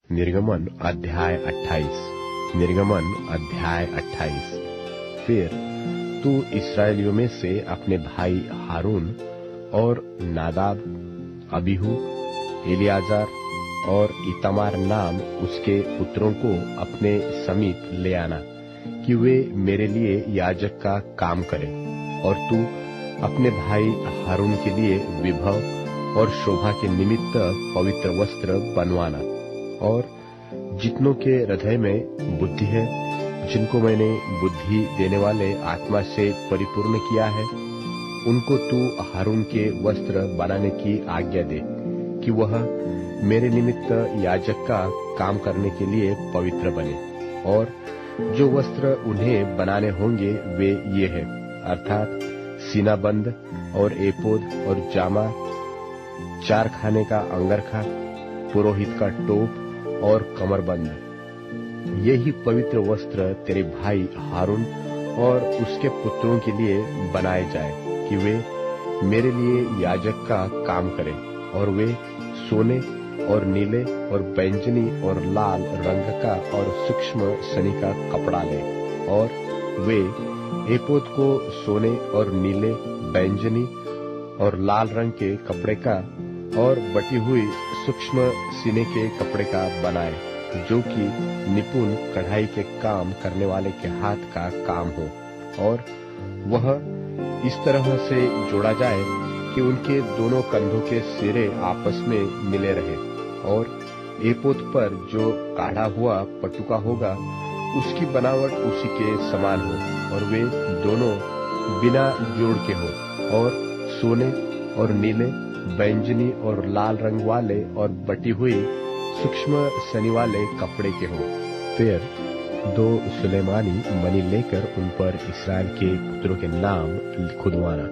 निर्गमन अध्याय 28। निर्गमन अध्याय 28। फिर तू इस्राएलियों में से अपने भाई हारून और नादाब, अबीहू, एलियाजार और इतामार नाम उसके पुत्रों को अपने समीप ले आना कि वे मेरे लिए याजक का काम करें। और तू अपने भाई हारून के लिए विभव और शोभा के निमित्त पवित्र वस्त्र बनवाना। और जितनों के हृदय में बुद्धि है, जिनको मैंने बुद्धि देने वाले आत्मा से परिपूर्ण किया है, उनको तू हारून के वस्त्र बनाने की आज्ञा दे कि वह मेरे निमित्त याजक का काम करने के लिए पवित्र बने। और जो वस्त्र उन्हें बनाने होंगे वे ये हैं, अर्थात सीनाबंद और एपोद और जामा, 4 खाने का अंगरखा, पुरोहित का टोप और कमरबंद। यही पवित्र वस्त्र तेरे भाई हारून और उसके पुत्रों के लिए बनाए जाए कि वे मेरे लिए याजक का काम करें। और वे सोने और नीले और बैंजनी और लाल रंग का और सूक्ष्म सनी का कपड़ा लें। और वे एपोद को सोने और नीले, बैंजनी और लाल रंग के कपड़े का और बटी हुई सूक्ष्म सीने के कपड़े का बनाए, जो कि निपुण कढ़ाई के काम करने वाले के हाथ का काम हो। और वह इस तरह से जोड़ा जाए कि उनके दोनों कंधों के सिरे आपस में मिले रहे। और एपोद पर जो काढ़ा हुआ पटुका होगा उसकी बनावट उसी के समान हो, और वे दोनों बिना जोड़ के हो, और सोने और नीले, बैंजनी और लाल रंग वाले और बटी हुई सूक्ष्म सनी वाले कपड़े के हो। फिर 2 सुलेमानी मणि लेकर उन पर इस्राएल के पुत्रों के नाम खुदवाना।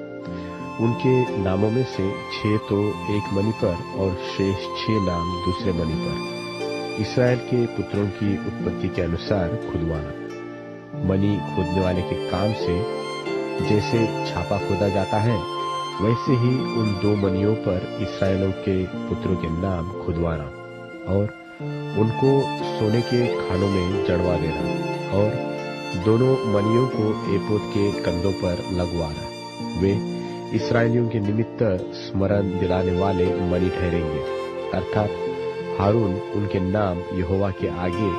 उनके नामों में से 6 तो एक मणि पर और शेष 6 नाम दूसरे मणि पर, इस्राएल के पुत्रों की उत्पत्ति के अनुसार खुदवाना। मणि खोदने वाले के काम से जैसे छापा खोदा जाता है, वैसे ही उन 2 मणियों पर इस्राएलों के पुत्रों के नाम खुदवाना और उनको सोने के खानों में जड़वा देना। और दोनों मणियों को एपोद के कंधों पर लगवाना। वे इस्राएलियों के निमित्त स्मरण दिलाने वाले मणि ठहरेंगे, अर्थात हारून उनके नाम यहोवा के आगे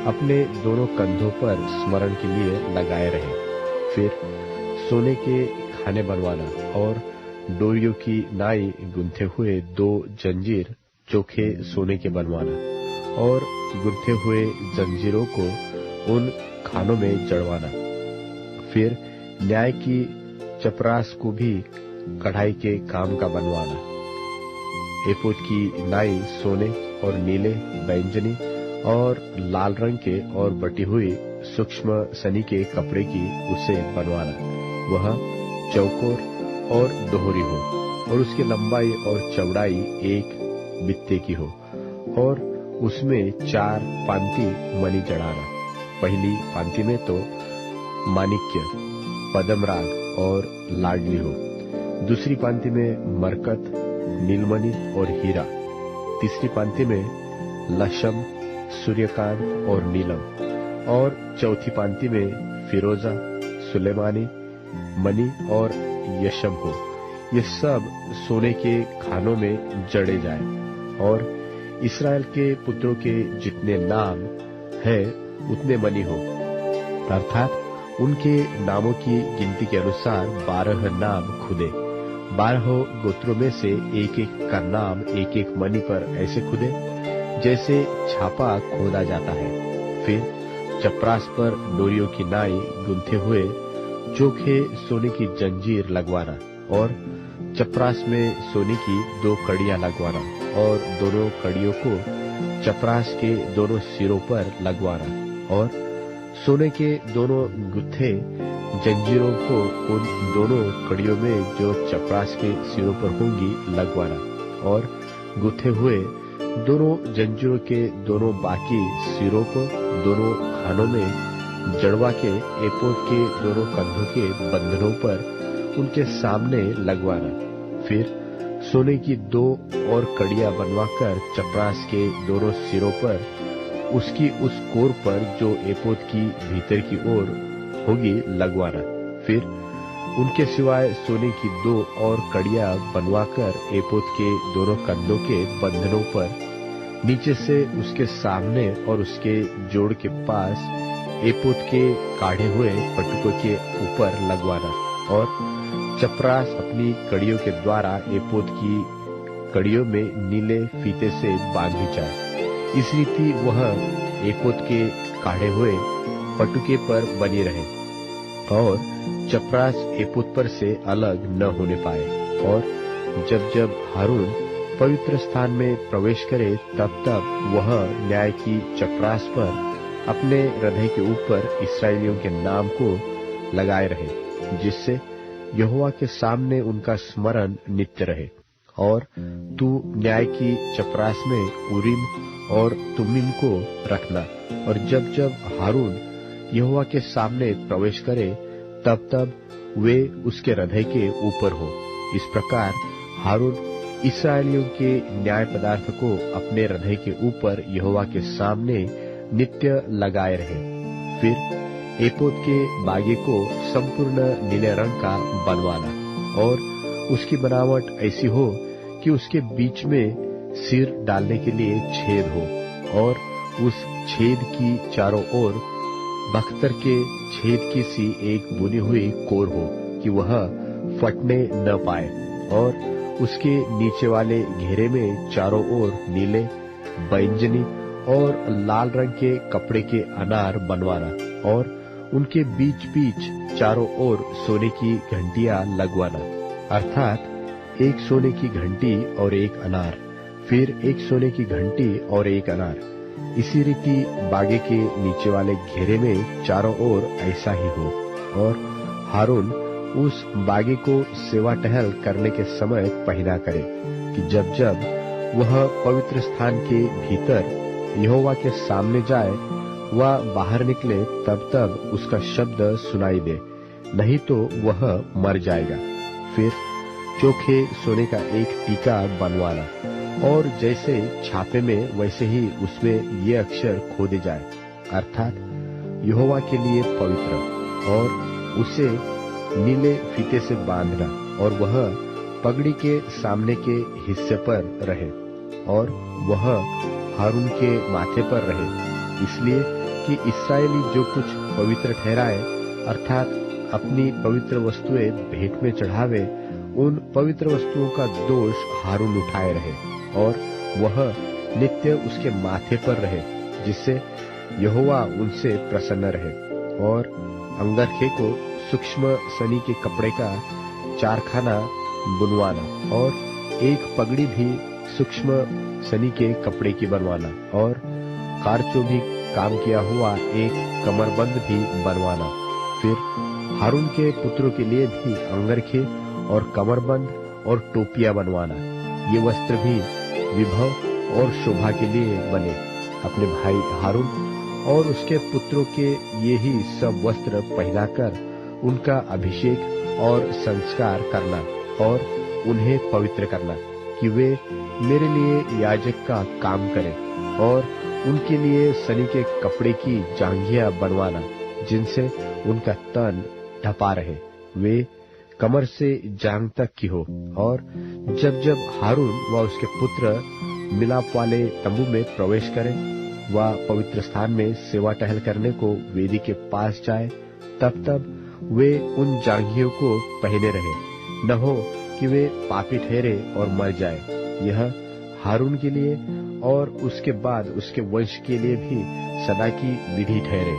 अपने दोनों कंधों पर स्मरण के लिए लगाए रहे। फिर सोने के खाने बनवाना और डोरियों की नाई गुंथे हुए 2 जंजीर चोखे सोने के बनवाना और गुंथे हुए जंजीरों को उन खानों में जड़वाना। फिर न्याय की चपरास को भी कढ़ाई के काम का बनवाना। एपोद की नाई सोने और नीले, बैंजनी और लाल रंग के और बटी हुई सूक्ष्म सनी के कपड़े की उसे बनवाना। वह चौकोर और दोहरी हो और उसकी लंबाई और चौड़ाई 1 बित्ते की हो, और उसमें 4 पांति मणि जड़ाना। पहली पांति में तो माणिक्य, पद्मराग और लाडली हो, दूसरी पांति में मरकत, नीलमणि और हीरा, तीसरी पांति में लशम, सूर्यकांत और नीलम, और चौथी पांति में फिरोजा, सुलेमानी, मणि और यशम हो। ये सब सोने के खानों में जड़े जाए। और इस्राएल के पुत्रों के जितने नाम है उतने मणि हो, अर्थात उनके नामों की गिनती के अनुसार 12 नाम खुदे। 12 गोत्रों में से एक का नाम एक मणि पर ऐसे खुदे जैसे छापा खोदा जाता है। फिर चपरास पर डोरियों की नाई गुंथे हुए चोखे सोने की जंजीर लगवाना और चपरास में सोने की 2 कड़ियां लगवाना और दोनों कड़ियों को चपरास के दोनों सिरों पर लगवाना। और सोने के दोनों गुत्थे जंजीरों को उन दोनों कड़ियों में जो चपरास के सिरों पर होंगी लगवाना। और गुथे हुए दोनों जंजीरों के दोनों बाकी सिरों को दोनों खानों में जड़वा के एपोद के दोनों कंधों के बंधनों पर उनके सामने लगवाना। फिर सोने की 2 और कड़ियां बनवाकर चपरास के दोनों सिरों पर उसकी उस कोर पर जो एपोद की भीतर की ओर होगी लगवाना। फिर उनके सिवाय सोने की 2 और कड़ियां बनवाकर एपोद के दोनों कंधों के बंधनों पर नीचे से उसके सामने और उसके जोड़ के पास एपोद के काढ़े हुए पटुकों के ऊपर लगवाना। और चपरास अपनी कड़ियों के द्वारा एपोद की कड़ियों में नीले फीते से बांधी जाए। इस रीति वह एपोद के काढ़े हुए पटुके पर बनी रहे और चपरास एपोद पर से अलग न होने पाए। और जब जब हारून पवित्र स्थान में प्रवेश करे तब तब वह न्याय की चपरास पर अपने हृदय के ऊपर इस्राएलियों के नाम को लगाए रहे, जिससे यहोवा के सामने उनका स्मरण नित्य रहे। और तू न्याय की चपरास में उरीम और तुमीम को रखना। और जब जब हारून यहोवा के सामने प्रवेश करे तब तब वे उसके हृदय के ऊपर हो। इस प्रकार हारून इस्राएलियों के न्याय पदार्थ को अपने हृदय के ऊपर यहोवा के सामने नित्य लगाए रहे। फिर एपोद के बागे को संपूर्ण नीले रंग का बनवाना और उसकी बनावट ऐसी हो कि उसके बीच में सिर डालने के लिए छेद हो और उस छेद की चारों ओर बख्तर के छेद की सी एक बुनी हुई कोर हो कि वह फटने न पाए। और उसके नीचे वाले घेरे में चारों ओर नीले, बैंगनी और लाल रंग के कपड़े के अनार बनवाना और उनके बीच बीच चारों ओर सोने की घंटियां लगवाना, अर्थात एक सोने की घंटी और एक अनार, फिर एक सोने की घंटी और एक अनार। इसी रीति बागे के नीचे वाले घेरे में चारों ओर ऐसा ही हो। और हारून उस बागे को सेवा टहल करने के समय पहना करे कि जब जब वह पवित्र स्थान के भीतर यहोवा के सामने जाए वह बाहर निकले तब तब उसका शब्द सुनाई दे, नहीं तो वह मर जाएगा। फिर चोखे सोने का एक टीका बनवाना और जैसे छापे में वैसे ही उसमें ये अक्षर खोदे जाए, अर्थात यहोवा के लिए पवित्र, और उसे नीले फीते से बांधना और वह पगड़ी के सामने के हिस्से पर रहे और वह हारून के माथे पर रहे, इसलिए कि इस्राएली जो कुछ पवित्र ठहराए अर्थात अपनी पवित्र वस्तुएं भेंट में चढ़ावे, उन पवित्र वस्तुओं का दोष हारून उठाए रहे और वह नित्य उसके माथे पर रहे, जिससे यहोवा उनसे प्रसन्न रहे। और अंगरखे को सूक्ष्म सनी के कपड़े का चारखाना बुनवाना और एक पगड़ी भी सूक्ष्म सनी के कपड़े की बनवाना और कारचो भी काम किया हुआ एक कमरबंद भी बनवाना। फिर हारून के पुत्रों के लिए भी अंगरखे और कमरबंद और टोपियां बनवाना। ये वस्त्र भी विभव और शोभा के लिए बने। अपने भाई हारून और उसके पुत्रों के ये ही सब वस्त्र पहनाकर उनका अभिषेक और संस्कार करना और उन्हें पवित्र करना कि वे मेरे लिए याजक का काम करें, और उनके लिए सनी के कपड़े की जांघियां बनवाना जिनसे उनका तन ढपा रहे, वे कमर से जांघ तक की हो। और जब जब हारून व उसके पुत्र मिलाप वाले तंबू में प्रवेश करें, वह पवित्र स्थान में सेवा टहल करने को वेदी के पास जाए, तब तब वे उन जांघियों को पहने रहे, न हो कि वे पापी ठहरे और मर जाए। यह हारून के लिए और उसके बाद उसके वंश के लिए भी सदा की विधि ठहरे।